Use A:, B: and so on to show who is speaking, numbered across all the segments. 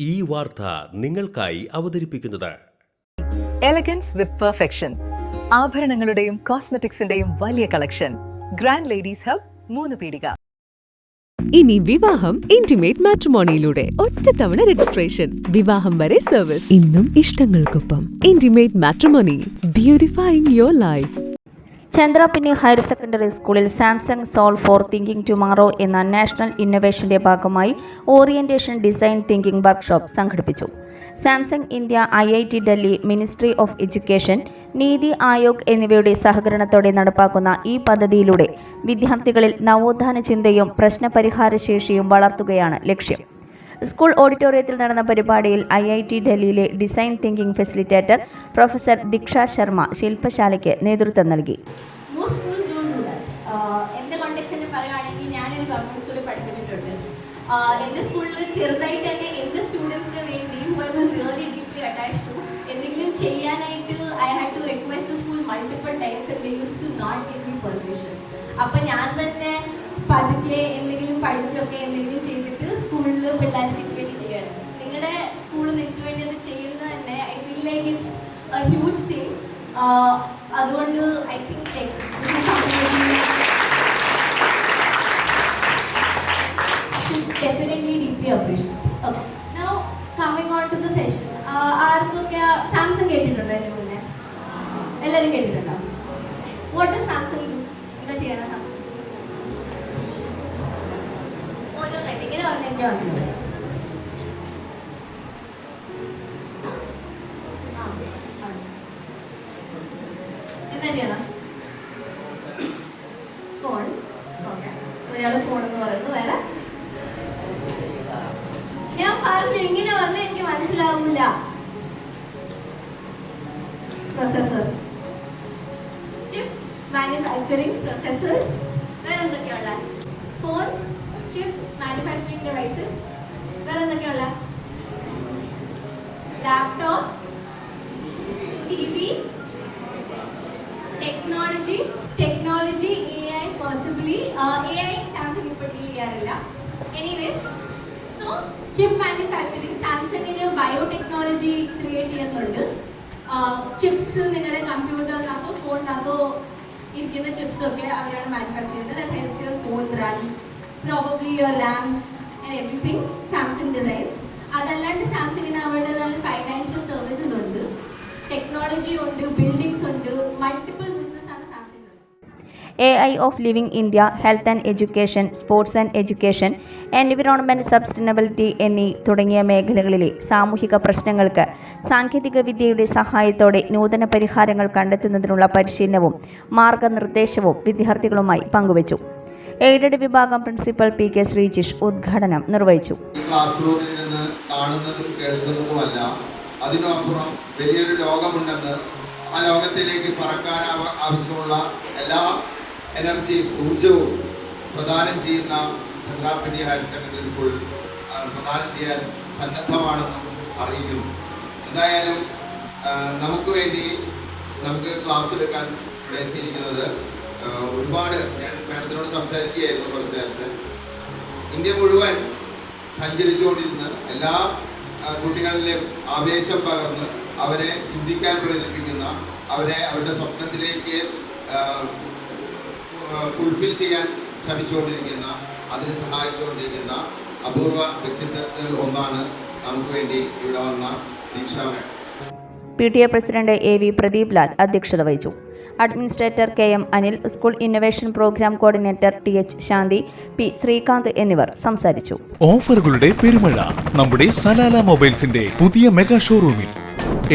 A: ഈ വാർത്ത നിങ്ങൾക്കായി അവതരിപ്പിക്കുന്നത്
B: എലഗൻസ് വിത്ത് പെർഫെക്ഷൻ, ആഭരണങ്ങളുടെയും കോസ്മെറ്റിക്സിന്റെയും വലിയ കളക്ഷൻ. ഗ്രാൻഡ് ലേഡീസ് ഹബ്, 3 പീടിക.
C: ഇനി വിവാഹം ഇന്റിമേറ്റ് മാട്രിമോണിയിലൂടെ ഒറ്റത്തവണ രജിസ്ട്രേഷൻ, വിവാഹം വരെ സർവീസ്. ഇന്നും ഇഷ്ടങ്ങൾക്കൊപ്പം intimate matrimony, beautifying your life.
D: Chandrappinni higher secondary സ്കൂളിൽ Samsung solve for thinking tomorrow എന്ന നാഷണൽ ഇന്നൊവേഷന്റെ ഭാഗമായി ഓറിയന്റേഷൻ ഡിസൈൻ തിങ്കിങ് വർക്ക്ഷോപ്പ് സംഘടിപ്പിച്ചു. Samsung India, IIT Delhi, ministry of education, NITI Aayog എന്നിവയുടെ സഹകരണത്തോടെ നടപ്പാക്കുന്ന ഈ പദ്ധതിയിലൂടെ വിദ്യാർത്ഥികളിൽ നവോത്ഥാന ചിന്തയും പ്രശ്നപരിഹാരശേഷിയും വളർത്തുകയാണ് ലക്ഷ്യം. സ്കൂൾ ഓഡിറ്റോറിയത്തിൽ നടന്ന പരിപാടിയിൽ IIT ഡൽഹിയിലെ ഡിസൈൻ തിങ്കിങ് ഫെസിലിറ്റേറ്റർ പ്രൊഫസർ ദീക്ഷ ശർമ്മ ശില്പശാലയ്ക്ക് നേതൃത്വം നൽകി.
E: എൻ്റെ കോണ്ടെക്സ്റ്റിൽ പറയുകയാണെങ്കിൽ ഞാനൊരു ഗവൺമെൻറ് സ്കൂളിൽ പഠിപ്പിച്ചിട്ടുണ്ട്. എൻ്റെ സ്കൂളിൽ ചെറുതായിട്ട് തന്നെ എൻ്റെ സ്റ്റുഡൻസിന് വേണ്ടി എന്തെങ്കിലും ചെയ്യാനായിട്ട് I had to request the school multiple times and they used to not give me permission. അപ്പം ഞാൻ തന്നെ പതുക്കെ എന്തെങ്കിലും പഠിച്ചൊക്കെ എന്തെങ്കിലും ചെയ്തിട്ട് സ്കൂളിൽ പിള്ളേരെ നിങ്ങൾക്ക് വേണ്ടി ചെയ്യണം. നിങ്ങളുടെ സ്കൂൾ നിങ്ങൾക്ക് വേണ്ടി അത് ചെയ്യുന്നത് തന്നെ I feel like it's a huge thing. അതുകൊണ്ട് I think like should definitely deeply appreciate. Okay. Now coming on to the session. ആർക്കൊക്കെ സാംസങ് കേട്ടിട്ടുണ്ടോ? അതിന് മുന്നേ എല്ലാവരും കേട്ടിട്ടുണ്ടോ? What is Samsung? എന്താ ചെയ്യണം സാംസങ്? ഓരോന്നായിട്ട് ഇങ്ങനെ പറഞ്ഞാൽ എനിക്ക് മനസ്സിലായി. എന്താ ചെയ്യണം? ഫോൺ. ഓക്കെ, ഒരാൾ ഫോൺ എന്ന് പറയുന്നു. വേറെ ഞാൻ പറഞ്ഞു ഇങ്ങനെ പറഞ്ഞാൽ എനിക്ക് മനസ്സിലാവൂല. Processor, chip manufacturing, processors. വേറെ എന്തൊക്കെയുള്ള? Phones, chips, manufacturing devices. വേറെ എന്തൊക്കെയുള്ള? Laptops, TV, technology, AI possibly. AI Samsung ഇപ്പോൾ ഡീൽ ചെയ്യാറില്ല. എനിവേസ്, സോ ചിപ്പ് മാനുഫാക്ചറിങ്, സാംസങ്ങിന് ബയോടെക്നോളജി ക്രിയേറ്റ് ചെയ്യുന്നുണ്ട്. ചിപ്സ് നിങ്ങളുടെ കമ്പ്യൂട്ടറിനകത്തോ ഫോണിനകത്തോ ഇരിക്കുന്ന ചിപ്സ് ഒക്കെ അവരാണ് മാനുഫാക്ചർ ചെയ്യുന്നത്. That helps your phone run, probably your RAMs and everything Samsung designs. അതല്ലാണ്ട് സാംസങ്ങിന് അവരുടേതായ ഫൈനാൻഷ്യൽ സർവീസസ് ഉണ്ട്, ടെക്നോളജി ഉണ്ട്, ബിൽഡിങ്സ് ഉണ്ട്, മൾട്ടിപ്പിൾ ബിസിനസ് ആണ് Samsung.
D: AI of living India, health and education, sports and education, environment sustainability എന്നീ തുടങ്ങിയ മേഖലകളിലെ സാമൂഹിക പ്രശ്നങ്ങൾക്ക് സാങ്കേതിക വിദ്യയുടെ സഹായത്തോടെ നൂതന പരിഹാരങ്ങൾ കണ്ടെത്തുന്നതിനുള്ള പരിശീലനവും മാർഗനിർദ്ദേശവും വിദ്യാർത്ഥികളുമായി പങ്കുവച്ചു. എയ്ഡഡ് വിഭാഗം പ്രിൻസിപ്പൽ PK ശ്രീജിഷ് ഉദ്ഘാടനം നിർവഹിച്ചു.
F: ക്ലാസ് റൂമിൽ നിന്ന് കാണുന്നതും കേൾക്കുന്നതുമല്ല, അതിനപ്പുറം വലിയൊരു ലോകമുണ്ടെന്ന്, ആ ലോകത്തിലേക്ക് പറക്കാൻ ആവശ്യമുള്ള എല്ലാ എനർജിയും ഊർജവും പ്രദാനം ചെയ്യുന്ന ചന്ദ്രാപിന്നി ഹയർ സെക്കൻഡറി സ്കൂൾ പ്രദാനം ചെയ്യാൻ സന്നദ്ധമാണെന്നും അറിയിക്കുന്നു. എന്തായാലും നമുക്ക് വേണ്ടി നമുക്ക് ക്ലാസ് എടുക്കാൻ ഇവിടെ എത്തിയിരിക്കുന്നത് ഒരുപാട്, ഞാൻ മാഡത്തിനോട് സംസാരിക്കുകയായിരുന്നു കുറച്ച് നേരത്തെ, ഇന്ത്യ മുഴുവൻ സഞ്ചരിച്ചുകൊണ്ടിരുന്ന് എല്ലാ കുട്ടികളിലെയും ആവേശം പകർന്ന് അവരെ ചിന്തിക്കാൻ പ്രേരിപ്പിക്കുന്ന, അവരെ അവരുടെ സ്വപ്നത്തിലേക്ക് ഫുൾഫിൽ ചെയ്യാൻ ശ്രമിച്ചുകൊണ്ടിരിക്കുന്ന, അതിനെ സഹായിച്ചുകൊണ്ടിരിക്കുന്ന അപൂർവ വ്യക്തിത്വത്തിൽ ഒന്നാണ് നമുക്ക് വേണ്ടി ഇവിടെ വന്ന Deeksha ma'am.
D: PTA president AV Pradeep Lal അധ്യക്ഷത വഹിച്ചു. Administrator KM Anil, school innovation programme coordinator TH Shanthi, P Sreekanth എന്നിവർ സംസാരിച്ചു.
G: ഓഫറുകളുടെ പെരുമഴ നമ്മുടെ സലാല മൊബൈൽസിന്റെ പുതിയ മെഗാ ഷോറൂമിൽ.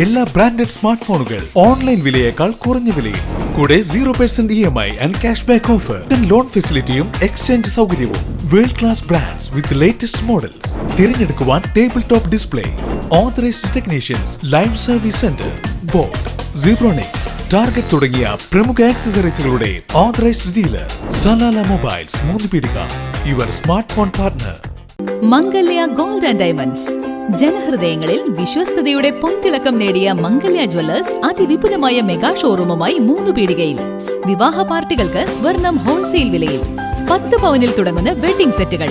G: എല്ലാ ബ്രാൻഡഡ് സ്മാർട്ട് ഫോണുകൾ ഓൺലൈൻ വിലയേക്കാൾ കുറഞ്ഞ വിലയിൽ, കൂടെ 0% EMI and cash back offer, loan ഫെസിലിറ്റിയും എക്സ്ചേഞ്ച് സൗകര്യവും. World class brands with latest models. തിരഞ്ഞെടുക്കുവാൻ table top display, authorised technicians, live service centre, boAt, Zebronics, Target തുടങ്ങിയ പ്രമുഖ ആക്സസറീസുകളുടെ authorised dealer. Salalah mobiles, 3 Peedika, your smart phone partner.
C: Mangalya gold and diamonds, ജനഹൃദയങ്ങളിൽ വിശ്വസ്തയുടെ പൊൻതിളക്കം നേടിയ മംഗല്യ ജ്വല്ലേഴ്സ് അതിവിപുലമായ മെഗാ ഷോറൂമുമായി 3 പീടികയിൽ. വിവാഹ പാർട്ടികൾക്ക് സ്വർണം ഹോൾസെയിൽ വിലയിൽ. 10 പവനിൽ തുടങ്ങുന്ന വെഡിംഗ് സെറ്റുകൾ.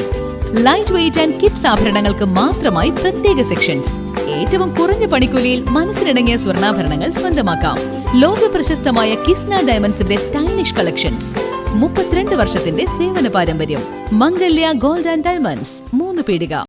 C: ലൈറ്റ് വെയിറ്റ് ആൻഡ് കിഡ്സ് ആഭരണങ്ങൾക്ക് മാത്രമായി പ്രത്യേക സെക്ഷൻസ്. ഏറ്റവും കുറഞ്ഞ പണിക്കൂലിയിൽ മനസ്സിനിണങ്ങിയ സ്വർണ്ണാഭരണങ്ങൾ സ്വന്തമാക്കാം. ലോക പ്രശസ്തമായ കിസ്ന ഡയമണ്ട്സിന്റെ സ്റ്റൈലിഷ് കളക്ഷൻസ്. 32 വർഷത്തിന്റെ സേവന പാരമ്പര്യം. മംഗല്യ ഗോൾഡ് ആൻഡ് ഡയമണ്ട്സ്, 3 പീടിക.